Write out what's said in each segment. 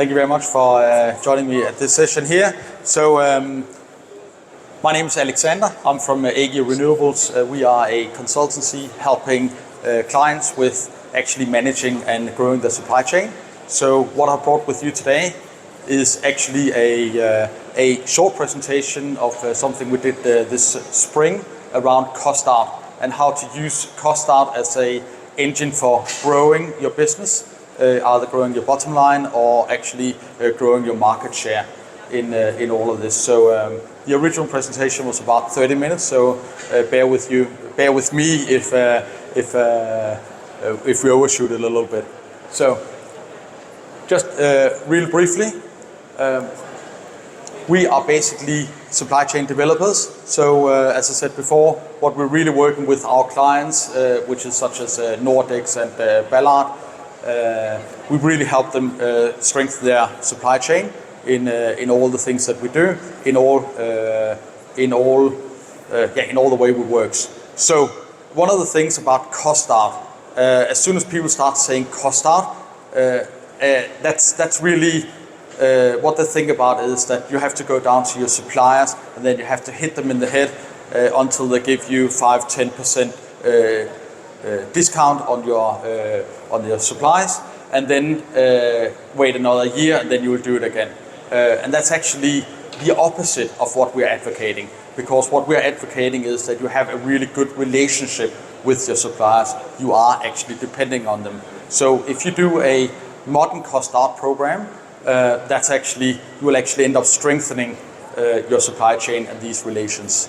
Thank you very much for joining me at this session here. So, my name is Alexander. I'm from AG Renewables. We are a consultancy helping clients with actually managing and growing the supply chain. So, what I brought with you today is actually a short presentation of something we did this spring around cost out and how to use cost out as an engine for growing your business. Either growing your bottom line or actually growing your market share in all of this. So the original presentation was about 30 minutes. So bear with me if we overshoot it a little bit. So just real briefly, we are basically supply chain developers. So as I said before, what we're really working with our clients, which is such as Nordex and Ballard. We really help them strengthen their supply chain in all the things that we do, in all the way we works. So one of the things about cost out, as soon as people start saying cost out, that's really what they think about is that you have to go down to your suppliers and then you have to hit them in the head until they give you 5-10% discount on your supplies, and then wait another year and then you will do it again. And that's actually the opposite of what we're advocating, because what we're advocating is that you have a really good relationship with your suppliers. You are actually depending on them. So if you do a modern cost out program, that's actually, you will actually end up strengthening your supply chain and these relations.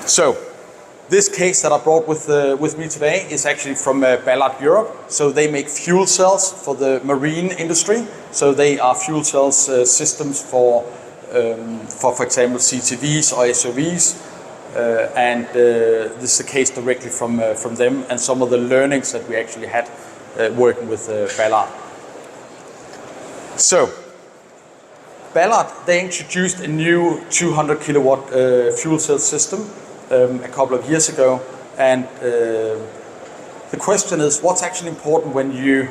So this case that I brought with me today is actually from Ballard Europe. So they make fuel cells for the marine industry. So they are fuel cells systems for example, CTVs or SOVs. And this is a case directly from them and some of the learnings that we actually had working with Ballard. So Ballard, they introduced a new 200 kilowatt fuel cell system a couple of years ago, and the question is, what's actually important when you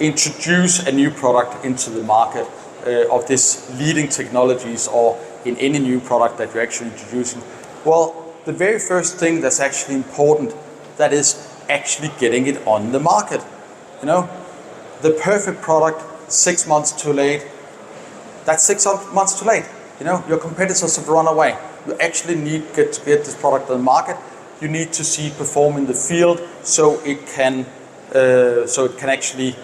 introduce a new product into the market of this leading technologies or in any new product that you're actually introducing? Well, the very first thing that's actually important, that is actually getting it on the market. You know, the perfect product 6 months too late, that's 6 months too late. You know, your competitors have run away. You actually need to get this product on the market. You need to see it perform in the field so it can actually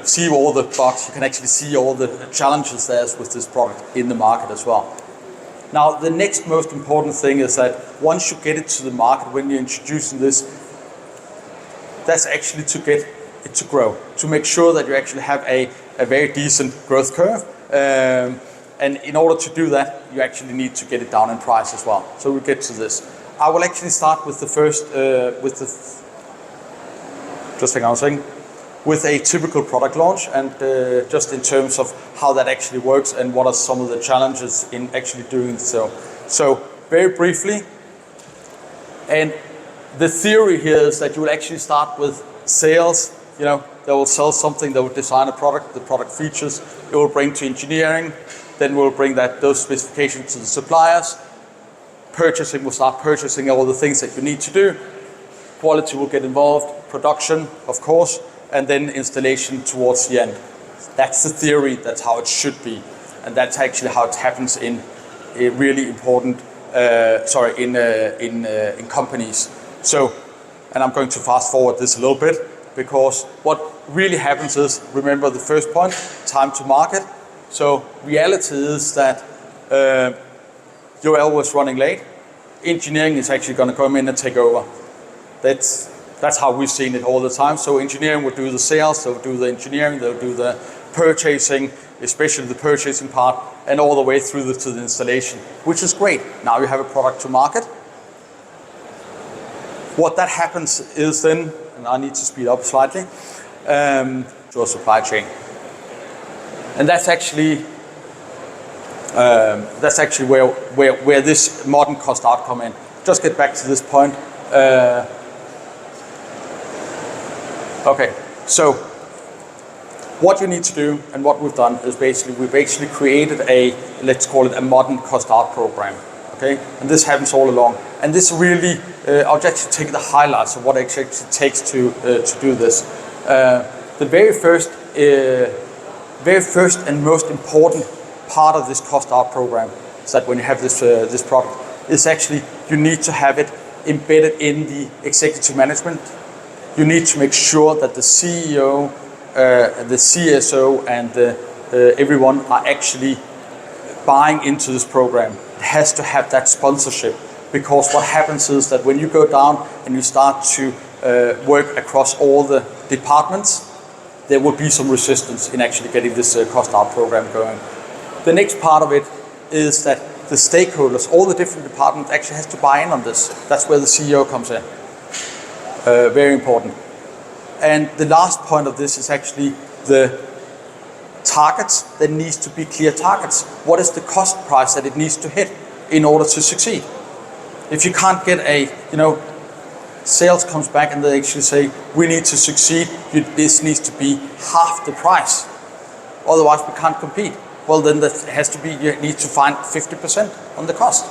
see all the bugs. You can actually see all the challenges there's with this product in the market as well. Now the next most important thing is that once you get it to the market, when you're introducing this, that's actually to get it to grow, to make sure that you actually have a very decent growth curve. And in order to do that, you actually need to get it down in price as well. So we'll get to this. I will actually start with the first, with a typical product launch, and just in terms of how that actually works and what are some of the challenges in actually doing so. So very briefly, and the theory here is that you will actually start with sales. You know, they will sell something, they will design a product, the product features, it will bring to engineering. Then we'll bring those specifications to the suppliers. Purchasing will start purchasing all the things that you need to do. Quality will get involved, production, of course, and then installation towards the end. That's the theory, that's how it should be. And that's actually how it happens in a really important, in companies. So, and I'm going to fast forward this a little bit, because what really happens is, remember the first point, time to market. So reality is that you're always running late. Engineering is actually going to come in and take over. That's how we've seen it all the time. So engineering will do the sales, they'll do the engineering, they'll do the purchasing, especially the purchasing part, and all the way through to the installation, which is great. Now you have a product to market. What that happens is then, and I need to speed up slightly, to a supply chain. And that's actually where this modern cost out come in. Just get back to this point. Okay, So what you need to do, and what we've done, is we've actually created a, let's call it a modern cost out program. Okay, and this happens all along. And this really, I'll just take the highlights of what it actually takes to do this. The very first and most important part of this cost out program is that when you have this product, is actually you need to have it embedded in the executive management. You need to make sure that the CEO, the CSO, and everyone are actually buying into this program. It has to have that sponsorship, because what happens is that when you go down and you start to work across all the departments, there will be some resistance in actually getting this cost out program going. The next part of it is that the stakeholders, all the different departments, actually has to buy in on this. That's where the CEO comes in. Very important. And the last point of this is actually the targets. There needs to be clear targets. What is the cost price that it needs to hit in order to succeed? If you can't get sales comes back and they actually say, we need to succeed, this needs to be half the price. Otherwise we can't compete. Well, then that has to be, you need to find 50% on the cost.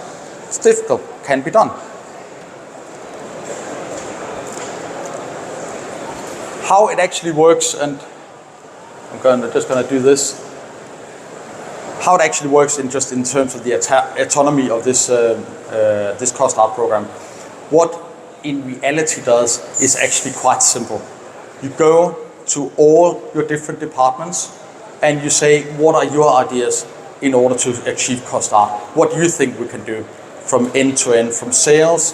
It's difficult, can be done. How it actually works, and I'm just going to do this. How it actually works in terms of the autonomy of this this cost out program. What in reality does is actually quite simple. You go to all your different departments and you say, what are your ideas in order to achieve cost out? What do you think we can do from end to end, from sales?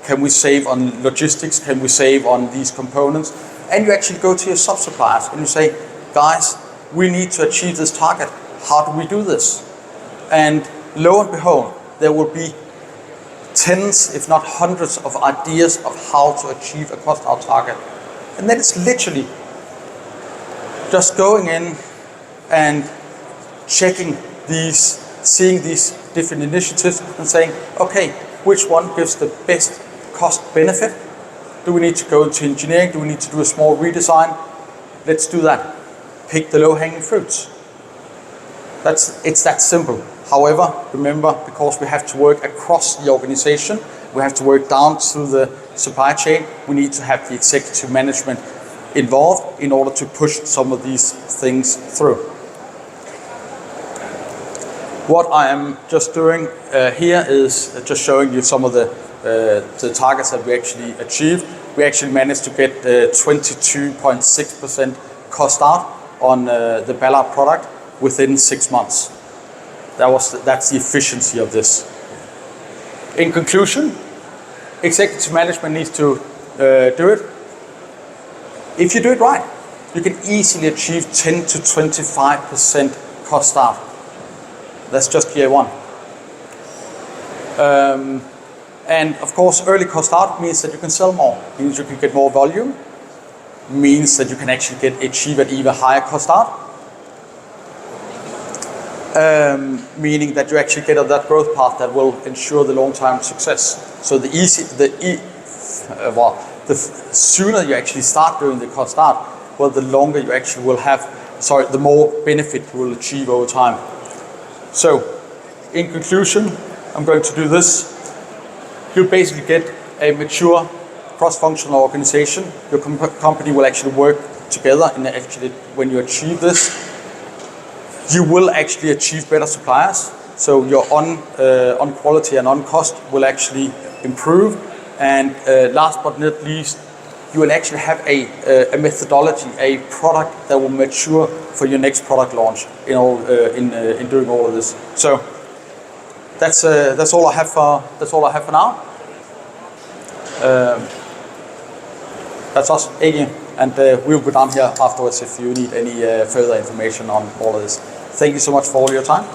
Can we save on logistics? Can we save on these components? And you actually go to your sub-suppliers and you say, guys, we need to achieve this target. How do we do this? And lo and behold, there will be tens, if not hundreds, of ideas of how to achieve a cost out target. And then it's literally just going in and checking these, seeing these different initiatives and saying, okay, which one gives the best cost benefit? Do we need to go into engineering? Do we need to do a small redesign? Let's do that. Pick the low-hanging fruits. It's that simple. However, remember, because we have to work across the organization, we have to work down to the supply chain, we need to have the executive management involved in order to push some of these things through. What I am just doing here is just showing you some of the targets that we actually achieved. We actually managed to get 22.6% cost out on the Ballard product within 6 months. That's the efficiency of this. In conclusion, executive management needs to do it. If you do it right, you can easily achieve 10 to 25% cost out. That's just year one. And of course, early cost out means that you can sell more, means you can get more volume, means that you can actually achieve an even higher cost out. Meaning that you actually get on that growth path that will ensure the long-term success. So the sooner you actually start doing the cost out, well, the longer you actually will have, the more benefit you will achieve over time. So, in conclusion, I'm going to do this. You'll basically get a mature cross-functional organization. Your company will actually work together, and actually, when you achieve this, you will actually achieve better suppliers. So your on quality and on cost will actually improve. And last but not least, you will actually have a methodology, a product that will mature for your next product launch in doing all of this. So that's all I have for now. That's us, AG, and we'll go down here afterwards if you need any further information on all of this. Thank you so much for all your time.